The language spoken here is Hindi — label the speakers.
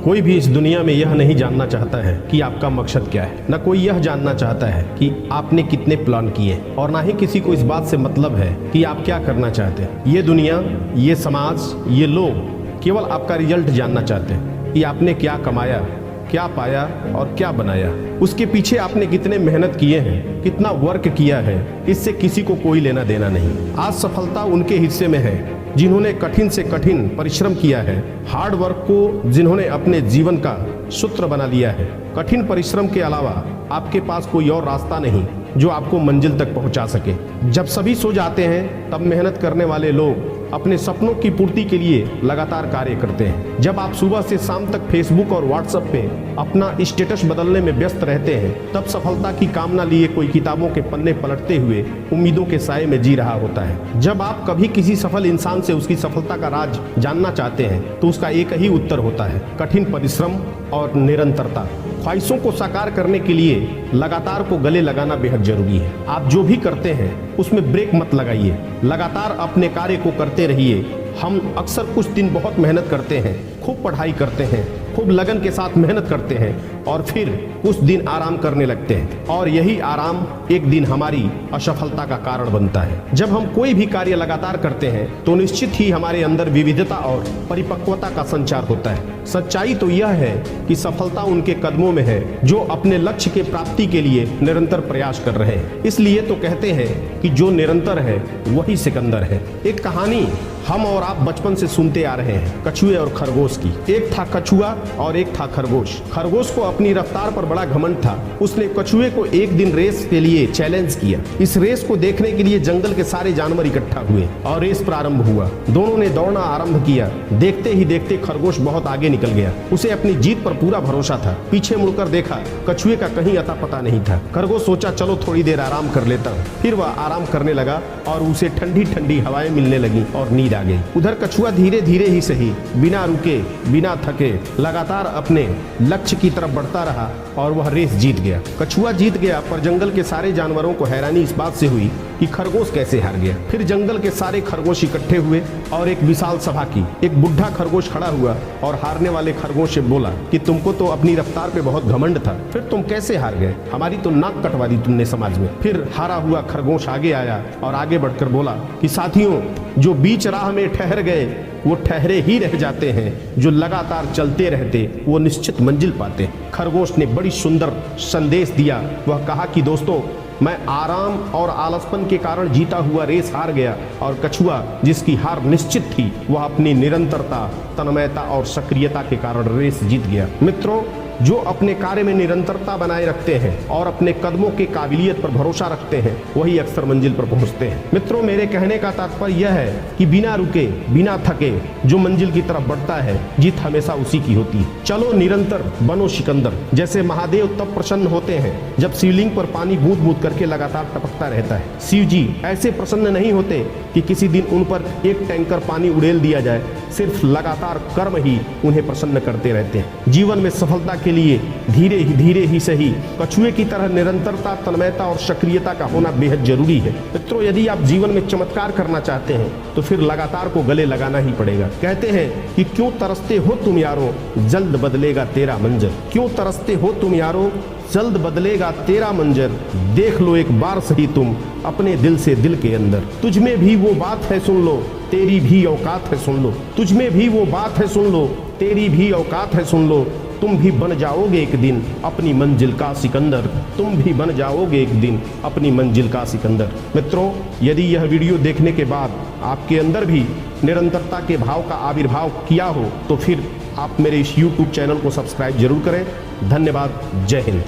Speaker 1: कोई भी इस दुनिया में यह नहीं जानना चाहता है कि आपका मकसद क्या है, न कोई यह जानना चाहता है कि आपने कितने प्लान किए, और ना ही किसी को इस बात से मतलब है कि आप क्या करना चाहते हैं। ये दुनिया, ये समाज, ये लोग केवल आपका रिजल्ट जानना चाहते हैं कि आपने क्या कमाया, क्या पाया और क्या बनाया। उसके पीछे आपने कितने मेहनत किए हैं, कितना वर्क किया है, इससे किसी को कोई लेना देना नहीं। आज सफलता उनके हिस्से में है जिन्होंने कठिन से कठिन परिश्रम किया है, हार्ड वर्क को जिन्होंने अपने जीवन का सूत्र बना लिया है। कठिन परिश्रम के अलावा आपके पास कोई और रास्ता नहीं जो आपको मंजिल तक पहुंचा सके। जब सभी सो जाते हैं तब मेहनत करने वाले लोग अपने सपनों की पूर्ति के लिए लगातार कार्य करते हैं। जब आप सुबह से शाम तक फेसबुक और व्हाट्सएप पे अपना स्टेटस बदलने में व्यस्त रहते हैं, तब सफलता की कामना लिए कोई किताबों के पन्ने पलटते हुए उम्मीदों के साए में जी रहा होता है। जब आप कभी किसी सफल इंसान से उसकी सफलता का राज जानना चाहते हैं तो उसका एक ही उत्तर होता है, कठिन परिश्रम और निरंतरता। ख्वाहिशों को साकार करने के लिए लगातार को गले लगाना बेहद जरूरी है। आप जो भी करते हैं उसमें ब्रेक मत लगाइए, लगातार अपने कार्य को करते रहिए। हम अक्सर कुछ दिन बहुत मेहनत करते हैं, खूब पढ़ाई करते हैं, खूब लगन के साथ मेहनत करते हैं और फिर कुछ दिन आराम करने लगते हैं, और यही आराम एक दिन हमारी असफलता का कारण बनता है। जब हम कोई भी कार्य लगातार करते हैं तो निश्चित ही हमारे अंदर विविधता और परिपक्वता का संचार होता है। सच्चाई तो यह है कि सफलता उनके कदमों में है जो अपने लक्ष्य के प्राप्ति के लिए निरंतर प्रयास कर रहे हैं। इसलिए तो कहते हैं कि जो निरंतर है वही सिकंदर है। एक कहानी हम और आप बचपन से सुनते आ रहे हैं, कछुए और खरगोश की। एक था कछुआ और एक था खरगोश। खरगोश को अपनी रफ्तार पर बड़ा घमंड था। उसने कछुए को एक दिन रेस के लिए चैलेंज किया। इस रेस को देखने के लिए जंगल के सारे जानवर इकट्ठा हुए और रेस प्रारंभ हुआ। दोनों ने दौड़ना आरंभ किया। देखते ही देखते खरगोश बहुत आगे निकल गया। उसे अपनी जीत पर पूरा भरोसा था। पीछे मुड़कर देखा, कछुए का कहीं अता पता नहीं था। खरगोश सोचा चलो थोड़ी देर आराम कर लेता हूँ। फिर वह आराम करने लगा और उसे ठंडी ठंडी हवाएं मिलने लगी और नींद आ गई। उधर कछुआ धीरे धीरे ही सही, बिना रुके बिना थके लगातार अपने लक्ष्य की तरफ बढ़ता रहा और वह रेस जीत गया। कछुआ जीत गया, पर जंगल के सारे जानवरों को हैरानी इस बात से हुई कि खरगोश कैसे हार गया। फिर जंगल के सारे खरगोश इकट्ठे हुए और एक विशाल सभा की। एक बुढ़ा खरगोश खड़ा हुआ और हारने वाले खरगोश से बोला कि तुमको तो अपनी रफ्तार पे बहुत घमंड था, फिर तुम कैसे हार गए? हमारी तो नाक कटवा दी तुमने समाज में। फिर हारा हुआ खरगोश आगे आया और आगे बढ़कर बोला कि साथियों, जो बीच राह में ठहर गए वो ठहरे ही रह जाते हैं, जो लगातार चलते रहते वो निश्चित मंजिल पाते। खरगोश ने बड़ी सुंदर संदेश दिया। वह कहा कि दोस्तों, मैं आराम और आलसपन के कारण जीता हुआ रेस हार गया, और कछुआ जिसकी हार निश्चित थी वह अपनी निरंतरता, तन्मयता और सक्रियता के कारण रेस जीत गया। मित्रों, जो अपने कार्य में निरंतरता बनाए रखते हैं और अपने कदमों के काबिलियत पर भरोसा रखते हैं वही अक्सर मंजिल पर पहुंचते हैं। मित्रों, मेरे कहने का तात्पर्य यह है कि बिना रुके बिना थके जो मंजिल की तरफ बढ़ता है, जीत हमेशा उसी की होती है। चलो निरंतर बनो सिकंदर। जैसे महादेव तब प्रसन्न होते हैं जब शिवलिंग पर पानी बूंद बूंद करके लगातार टपकता रहता है। शिव जी ऐसे प्रसन्न नहीं होते कि किसी दिन उन पर एक टैंकर पानी उड़ेल दिया जाए। सिर्फ लगातार कर्म ही उन्हें प्रसन्न करते रहते हैं। जीवन में सफलता के लिए धीरे ही सही कछुए की तरह निरंतरता, तन्मयता और सक्रियता का होना बेहद जरूरी है। मित्रों, यदि आप जीवन में चमत्कार करना चाहते हैं तो फिर लगातार को गले लगाना ही पड़ेगा। कहते हैं कि क्यों तरसते हो तुम यारो, जल्द बदलेगा तेरा मंजर। क्यों तरसते हो तुम यारो, जल्द बदलेगा तेरा मंजर। देख लो एक बार सही तुम अपने दिल से दिल के अंदर। तुझ में भी वो बात है सुन लो, तेरी भी औकात है सुन लो। तुझ में भी वो बात है सुन लो, तेरी भी औकात है सुन लो। तुम भी बन जाओगे एक दिन अपनी मंजिल का सिकंदर। तुम भी बन जाओगे एक दिन अपनी मंजिल का सिकंदर। मित्रों, यदि यह वीडियो देखने के बाद आपके अंदर भी निरंतरता के भाव का आविर्भाव किया हो तो फिर आप मेरे इस YouTube चैनल को सब्सक्राइब जरूर करें। धन्यवाद। जय हिंद।